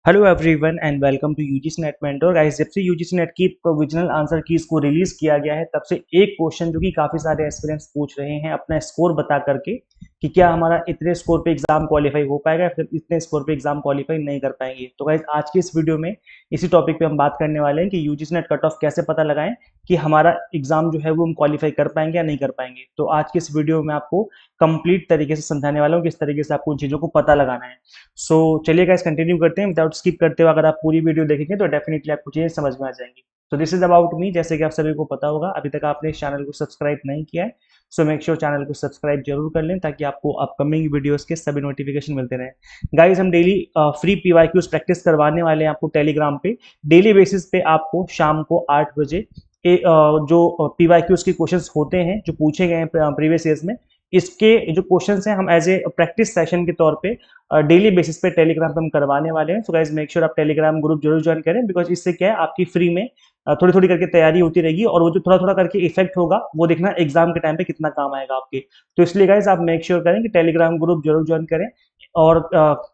Hello everyone and welcome to UGC NET mentor guys. जब से UGC NET की provisional answer keys को release किया गया है तब से एक क्वेश्चन जो कि काफी सारे एस्पिरेंट्स पूछ रहे हैं अपना स्कोर बता करके कि क्या हमारा इतने स्कोर पे एग्जाम क्वालिफाई हो पाएगा या फिर इतने स्कोर पे एग्जाम क्वालिफाई नहीं कर पाएंगे। तो गाइस आज की इस वीडियो में इसी टॉपिक पे हम बात करने वाले हैं कि यूजीसी नेट कट ऑफ कैसे पता लगाएं कि हमारा एग्जाम जो है वो हम क्वालिफाई कर पाएंगे या नहीं कर पाएंगे। तो आज की इस वीडियो में आपको कंप्लीट तरीके से समझाने वाला हूँ किस तरीके से आपको उन चीजों को पता लगाना है। सो चलिए गाइस कंटिन्यू करते हैं विदाउट स्किप करते हुए। अगर आप पूरी वीडियो देखेंगे तो डेफिनेटली आपको चीजें समझ में आ जाएंगी। तो दिस इज अबाउट मी। जैसे कि आप सभी को पता होगा अभी तक आपने इस चैनल को सब्सक्राइब नहीं किया है, सो मेक श्योर चैनल को सब्सक्राइब जरूर कर लें ताकि आपको अपकमिंग वीडियोस के सभी नोटिफिकेशन मिलते रहें। गाइस हम डेली फ्री पीवाईक्यूज प्रैक्टिस करवाने वाले हैं आपको टेलीग्राम पे। डेली बेसिस पे आपको शाम को 8 बजे जो पीवाईक्यूज के क्वेश्चंस होते हैं जो पूछे गए हैं प्रीवियस ईयर्स में, इसके जो क्वेश्चंस हैं हम एज ए प्रैक्टिस सेशन के तौर पे डेली बेसिस पे टेलीग्राम पे हम करवाने वाले हैं। सो गाइस मेक श्योर आप टेलीग्राम ग्रुप जरूर ज्वाइन करें बिकॉज इससे क्या है आपकी फ्री में थोड़ी थोड़ी करके तैयारी होती रहेगी और वो जो थोड़ा थोड़ा करके इफेक्ट होगा वो देखना एग्जाम के टाइम पे कितना काम आएगा आपके। तो इसलिए गाइस आप मेक श्योर करें कि टेलीग्राम ग्रुप जरूर ज्वाइन करें। और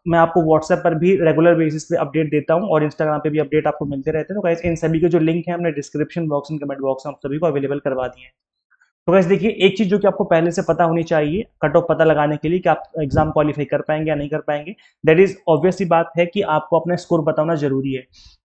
मैं आपको व्हाट्सएप पर भी रेगुलर बेसिस पे अपडेट देता हूँ और इंस्टाग्राम पे भी अपडेट आपको मिलते रहते हैं। तो गाइस इन सभी के जो लिंक है हमने description box and comment box में आप सभी को अवेलेबल करवा दिए हैं। तो गाइस देखिए एक चीज जो कि आपको पहले से पता होनी चाहिए कट ऑफ पता लगाने के लिए कि आप एग्जाम क्वालिफाई कर पाएंगे या नहीं कर पाएंगे, दैट इज ऑब्वियस सी बात है कि आपको अपना स्कोर बताना जरूरी है।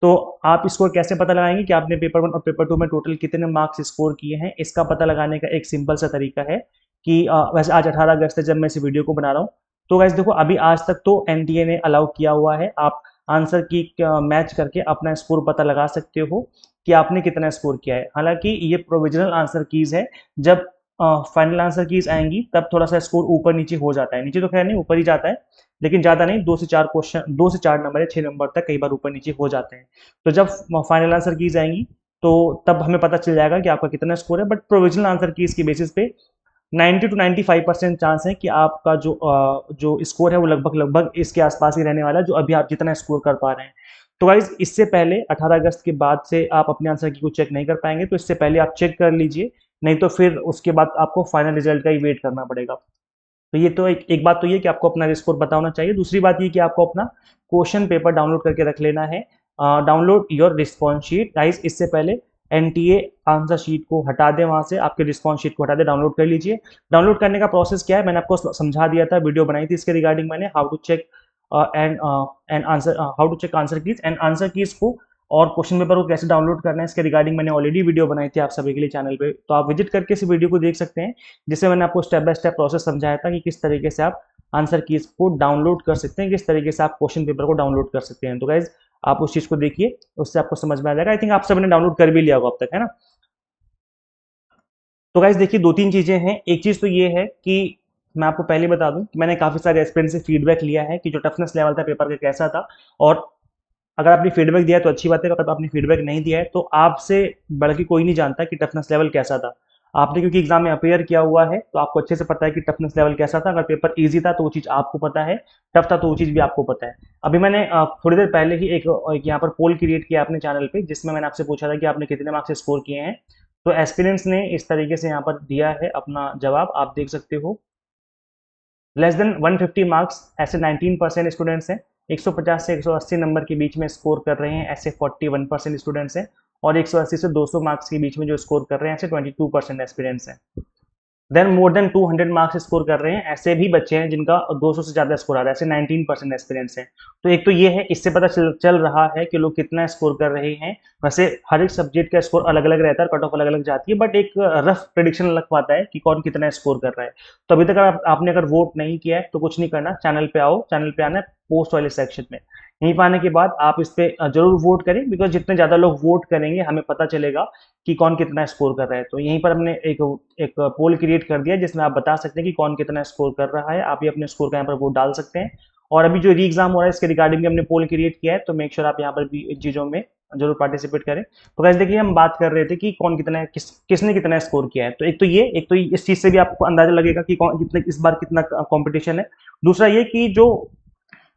तो आप स्कोर कैसे पता लगाएंगे कि आपने पेपर 1 और पेपर 2 में टोटल कितने मार्क्स स्कोर किए हैं, इसका पता लगाने का एक सिंपल सा तरीका है कि वैसे आज 18 अगस्त है जब मैं इस वीडियो को बना रहा हूँ। तो गाइस देखो अभी आज तक तो एनटीए ने अलाउ किया हुआ है आप आंसर की मैच करके अपना स्कोर पता लगा सकते हो कि आपने कितना स्कोर किया है। हालांकि ये प्रोविजनल आंसर कीज है, जब फाइनल आंसर कीज आएंगी तब थोड़ा सा स्कोर ऊपर नीचे हो जाता है, नीचे तो खैर नहीं ऊपर ही जाता है लेकिन ज्यादा नहीं, 2 से 4 नंबर या 6 नंबर तक कई बार ऊपर नीचे हो जाते हैं। तो जब फाइनल आंसर कीज आएंगी तो तब हमें पता चल जाएगा कि आपका कितना स्कोर है। बट प्रोविजनल आंसर कीज की बेसिस पे 90 to 95% चांस है कि आपका जो स्कोर है वो लगभग लगभग इसके आसपास ही रहने वाला है जो अभी आप जितना स्कोर कर पा रहे हैं। तो गाइज इससे पहले 18 अगस्त के बाद से आप अपने आंसर की को चेक नहीं कर पाएंगे, तो इससे पहले आप चेक कर लीजिए, नहीं तो फिर उसके बाद आपको फाइनल रिजल्ट का ही वेट करना पड़ेगा। तो ये तो एक बात तो ये कि आपको अपना स्कोर पता होना चाहिए। दूसरी बात ये कि आपको अपना क्वेश्चन पेपर डाउनलोड करके रख लेना है। Download your response sheet guys, इससे पहले एनटीए आंसर शीट को हटा दें, वहां से आपके रिस्पॉन्स शीट को हटा दें, डाउनलोड कर लीजिए। डाउनलोड करने का प्रोसेस क्या है मैंने आपको समझा दिया था, वीडियो बनाई थी इसके रिगार्डिंग मैंने, how to check and answer, how to check answer keys and answer keys को और क्वेश्चन पेपर को कैसे डाउनलोड करना है इसके रिगार्डिंग मैंने ऑलरेडी वीडियो बनाई थी आप सभी के लिए चैनल पे, तो आप विजिट करके इस वीडियो को देख सकते हैं जिससे मैंने आपको स्टेप बाय स्टेप प्रोसेस समझाया था कि किस तरीके से आप आंसर कीज को डाउनलोड कर सकते हैं, किस तरीके से आप क्वेश्चन पेपर को डाउनलोड कर सकते हैं। तो गाइज आप उस चीज को देखिए, उससे आपको समझ में आ जाएगा। आई थिंक आप सभी ने डाउनलोड कर भी लिया होगा अब तक, है ना। तो गाइज देखिए 2-3 चीजें हैं। एक चीज तो ये है कि मैं आपको पहले बता दूं कि मैंने काफी सारे एस्पिरेंट से फीडबैक लिया है कि जो टफनेस लेवल था पेपर का कैसा था, और अगर आपने फीडबैक दिया है तो अच्छी बात है, अगर आपने फीडबैक नहीं दिया है तो आपसे बढ़ के कोई नहीं जानता कि टफनेस लेवल कैसा था। आपने क्योंकि एग्जाम में अपेयर किया हुआ है तो आपको अच्छे से पता है कि टफनेस लेवल कैसा था। अगर पेपर इजी था तो वो चीज आपको पता है, टफ था तो वो चीज भी आपको पता है। अभी मैंने थोड़ी देर पहले ही एक यहाँ पर पोल क्रिएट किया अपने चैनल पे जिसमें मैंने आपसे पूछा था कि आपने कितने मार्क्स स्कोर किए हैं। तो एस्पिरेंट्स ने इस तरीके से यहाँ पर दिया है अपना जवाब, आप देख सकते हो। लेस देन 150 मार्क्स ऐसे 19% स्टूडेंट्स हैं, 150 से 180 नंबर के बीच में स्कोर कर रहे हैं ऐसे 41% स्टूडेंट्स हैं, और 180 से 200 मार्क्स के बीच में जो स्कोर कर रहे हैं ऐसे 22% एस्पिरेंट्स हैं। Then more than 200 marks score कर रहे हैं ऐसे भी बच्चे हैं जिनका 200 से ज्यादा स्कोर आ रहा है, ऐसे 19% एस्पिरेंट्स हैं। तो एक तो ये है, इससे पता चल रहा है कि लोग कितना स्कोर कर रहे हैं। वैसे हर एक सब्जेक्ट का स्कोर अलग अलग रहता है, कट ऑफ अलग अलग जाती है, बट एक रफ प्रेडिक्शन लग पाता है कि कौन कितना स्कोर कर रहा है। तो अभी तक आपने अगर वोट नहीं किया है तो कुछ नहीं करना, चैनल पे आओ, चैनल पे आना है पोस्ट वाले सेक्शन में, यहीं पर आने के बाद आप इस पे जरूर वोट करें बिकॉज जितने ज्यादा लोग वोट करेंगे हमें पता चलेगा कि कौन कितना स्कोर कर रहा है। तो यहीं पर हमने एक पोल क्रिएट कर दिया जिसमें आप बता सकते हैं कि कौन कितना स्कोर कर रहा है, आप भी अपने स्कोर का यहाँ पर वोट डाल सकते हैं। और अभी जो री एग्जाम हो रहा है इसके रिगार्डिंग भी हमने पोल क्रिएट किया है, तो मेक श्योर आप यहाँ पर भी इन चीजों में जरूर पार्टिसिपेट करें। तो गाइस देखिए हम बात कर रहे थे कि कौन कितना किसने कितना स्कोर किया है। तो एक तो इस चीज से भी आपको अंदाजा लगेगा कि कौन कितने इस बार कितना कंपटीशन है। दूसरा ये कि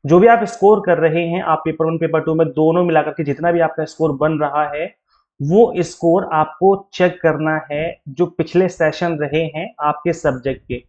जो भी आप स्कोर कर रहे हैं, आप पेपर 1 पेपर 2 में दोनों मिलाकर के जितना भी आपका स्कोर बन रहा है वो स्कोर आपको चेक करना है जो पिछले सेशन रहे हैं आपके सब्जेक्ट के।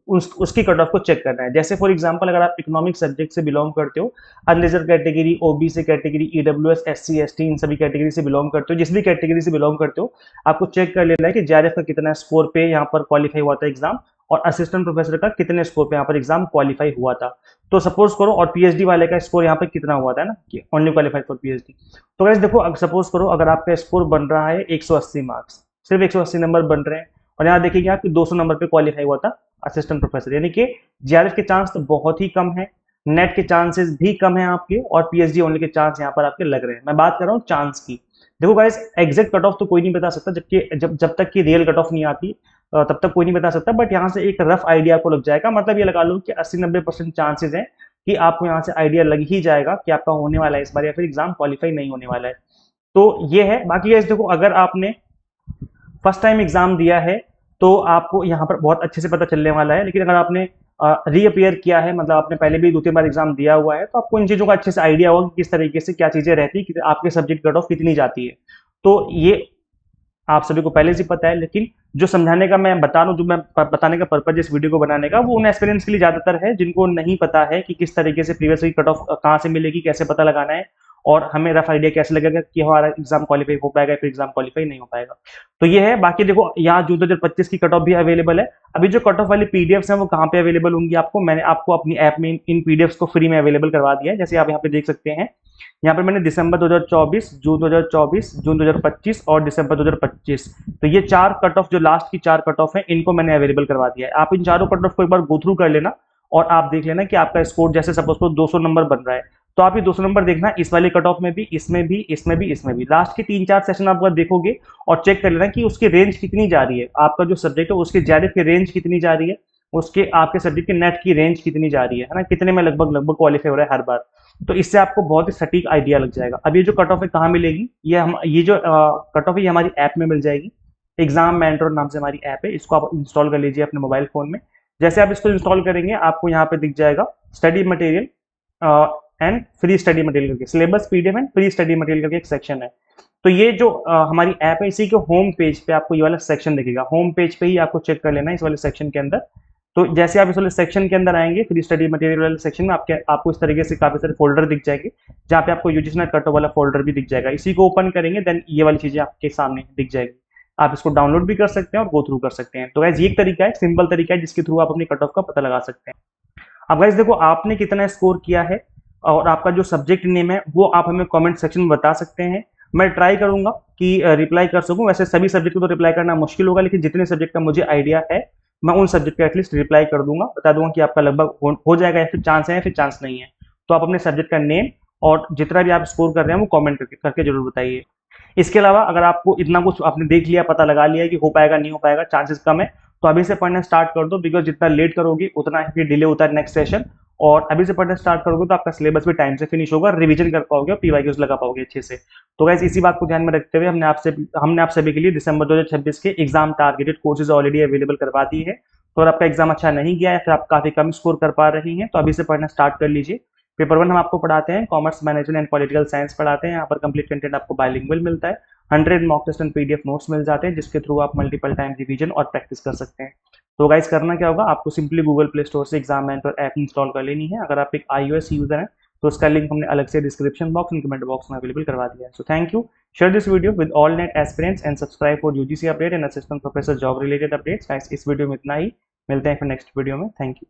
उसकी कट ऑफ को चेक करना है। जैसे फॉर एग्जांपल अगर आप इकोनॉमिक सब्जेक्ट से बिलोंग करते हो, unreserved category, OBC category, EWS, SC, ST, इन सभी कैटेगरी से बिलोंग करते हो, जिस भी कैटेगरी से बिलोंग करते हो, आपको चेक कर लेना है कि जेआरएफ का कितना स्कोर पे यहाँ पर क्वालिफाई हुआ था एग्जाम, और असिस्टेंट प्रोफेसर का कितने स्कोर पे यहाँ पर एग्जाम क्वालिफाई हुआ था। तो सपोज करो, और पीएचडी वाले का स्कोर यहाँ पे कितना हुआ था ना, कि ओनली क्वालिफाइड फॉर पीएचडी। तो गाइस देखो, सपोज करो अगर आपका स्कोर बन रहा है 180 मार्क्स, सिर्फ 180 नंबर बन रहे हैं, और यहाँ देखिए आप 200 नंबर पे क्वालिफाई हुआ था असिस्टेंट प्रोफेसर, यानी कि जेआरएफ के चांस तो बहुत ही कम है, नेट के चांसेस भी कम है आपके, और पीएचडी ओनली के चांस यहाँ पर आपके लग रहे हैं। मैं बात कर रहा हूँ चांस की। देखो गाइस, एग्जैक्ट कट ऑफ तो कोई नहीं बता सकता, जबकि जब तक की रियल कट ऑफ नहीं आती तब तक कोई नहीं बता सकता, बट यहाँ से एक रफ आइडिया आपको लग जाएगा। मतलब ये लगा लो कि 80-90% चांसेस है कि आपको यहाँ से आइडिया लग ही जाएगा कि आपका होने वाला है इस बार, या फिर एग्जाम क्वालिफाई नहीं होने वाला है। तो ये है। बाकी गाइस देखो, अगर आपने फर्स्ट टाइम एग्जाम दिया है तो आपको यहाँ पर बहुत अच्छे से पता चलने वाला है, लेकिन अगर आपने रीअपियर किया है, मतलब आपने पहले भी 2-3 बार एग्जाम दिया हुआ है, तो आपको इन चीजों का अच्छे से आइडिया होगा कि किस तरीके से क्या चीजें रहती है, आपके सब्जेक्ट कट ऑफ कितनी जाती है। तो ये आप सभी को पहले से पता है, लेकिन जो समझाने का मैं बता रहा हूँ, जो मैं बताने का पर्पज इस वीडियो को बनाने का, वो उन एस्पिरेंट्स के लिए ज्यादातर है जिनको नहीं पता है कि किस तरीके से प्रीवियस कट ऑफ कहाँ से मिलेगी, कैसे पता लगाना है, और हमें रफ आइडिया कैसे लगेगा कि हमारा एग्जाम क्वालिफाई हो पाएगा, फिर एग्जाम क्वालिफाई नहीं हो पाएगा। तो ये है। बाकी देखो, यहाँ जून 2025 की कट ऑफ भी अवेलेबल है। अभी जो कट ऑफ वाली पीडीएफ्स हैं वो कहाँ पे अवेलेबल होंगी आपको, मैंने आपको अपनी ऐप में इन पीडीएफ्स को फ्री में अवेलेबल करवा दिया है। जैसे आप यहाँ पे देख सकते हैं, यहाँ पर मैंने दिसंबर 2024, जून 2024, जून 2025 और दिसंबर 2025, तो ये 4 कट ऑफ, जो लास्ट की 4 कट ऑफ है, इनको मैंने अवेलेबल करवा दिया है। आप इन चारों कट ऑफ को एक बार गो थ्रू कर लेना, और आप देख लेना कि आपका स्कोर, जैसे सपोज को 200 नंबर बन रहा है, तो आप ये 200 नंबर देखना इस वाले कट ऑफ में भी, इसमें भी, इसमें भी, इसमें भी। लास्ट के 3-4 सेशन आप अगर देखोगे और चेक कर लेना कि उसकी रेंज कितनी जा रही है, आपका जो सब्जेक्ट है उसके जेआरएफ की रेंज कितनी जा रही है, उसके आपके सब्जेक्ट के नेट की रेंज कितनी जा रही है ना, कितने में लगभग लगभग क्वालिफाई हो रहा है हर बार। तो इससे आपको बहुत ही सटीक आइडिया लग जाएगा। अब ये जो कट ऑफ है कहाँ मिलेगी, ये जो कट ऑफ है ये हमारी ऐप में मिल जाएगी। एग्जाम मेंटर नाम से हमारी ऐप है, इसको आप इंस्टॉल कर लीजिए अपने मोबाइल फोन में। जैसे आप इसको इंस्टॉल करेंगे, आपको यहाँ पे दिख जाएगा study material and free study material करके, syllabus, PDF and free study material करके एक सेक्शन है। तो ये जो हमारी ऐप है, इसी के होम पेज पे आपको ये वाला सेक्शन दिखेगा। होम पेज पे ही आपको चेक कर लेना है इस वाले सेक्शन के अंदर। तो जैसे आप इस वाले सेक्शन के अंदर आएंगे, फ्री स्टडी मटेरियल वाले सेक्शन में आपको इस तरीके से काफी सारे फोल्डर दिख जाएंगे, जहाँ पे आपको यूजीसी नेट कट ऑफ वाला फोल्डर भी दिख जाएगा। इसी को ओपन करेंगे, देन ये वाली चीजें आपके सामने दिख जाएगी। आप इसको डाउनलोड भी कर सकते हैं और गो थ्रू कर सकते हैं। तो गाइस ये एक तरीका है, सिंपल तरीका है, जिसके थ्रू आप अपनी कट ऑफ का पता लगा सकते हैं। अब गाइस देखो, आपने कितना स्कोर किया है और आपका जो सब्जेक्ट नेम है वो आप हमें कमेंट सेक्शन में बता सकते हैं। मैं ट्राई करूंगा कि रिप्लाई कर सकूं। वैसे सभी सब्जेक्ट को तो रिप्लाई करना मुश्किल होगा, लेकिन जितने सब्जेक्ट का मुझे आइडिया है मैं उन सब्जेक्ट का एटलीस्ट रिप्लाई कर दूंगा, बता दूंगा कि आपका लगभग हो जाएगा, या फिर चांस है या फिर चांस नहीं है। तो आप अपने सब्जेक्ट का नेम और जितना भी आप स्कोर कर रहे हैं वो कमेंट करके जरूर बताइए। इसके अलावा अगर आपको इतना कुछ आपने देख लिया, पता लगा लिया कि हो पाएगा नहीं हो पाएगा, चांसेस कम है, तो अभी से पढ़ना स्टार्ट कर दो, बिकॉज जितना लेट करोगे उतना ही डिले होता है नेक्स्ट सेशन। और अभी से पढ़ना स्टार्ट करोगे तो आपका सिलेबस भी टाइम से फिनिश होगा, रिवीजन कर पाओगे और पीवाईक्यूज लगा पाओगे अच्छे से। तो गाइस इसी बात को ध्यान में रखते हुए हमने आप सभी के लिए दिसंबर 2026 के exam targeted courses already available करवा दी है। तो अगर आपका एग्जाम अच्छा नहीं गया है, फिर आप काफी कम स्कोर कर पा रही हैं, तो अभी से पढ़ना स्टार्ट कर लीजिए। पेपर 1 हम आपको पढ़ाते हैं, commerce, management and political science पढ़ाते हैं। यहाँ पर कंप्लीट कंटेंट आपको बाइलिंगुअल मिलता है, 100 mock test and PDF notes मिल जाते हैं, जिसके थ्रू आप मल्टीपल टाइम रिवीजन और प्रैक्टिस कर सकते हैं। तो गाइस करना क्या होगा, आपको सिंपली गूगल प्ले स्टोर से एग्जाम मेंटर ऐप इंस्टॉल कर लेनी है। अगर आप एक iOS यूजर हैं तो उसका लिंक हमने अलग से description box and comment box में अवेलेबल करवा दिया है। So thank you, share this video with all net aspirants and subscribe for UGC update and assistant professor job related updates. Guys इस वीडियो में इतना ही, मिलते हैं फिर नेक्स्ट वीडियो में। Thank you.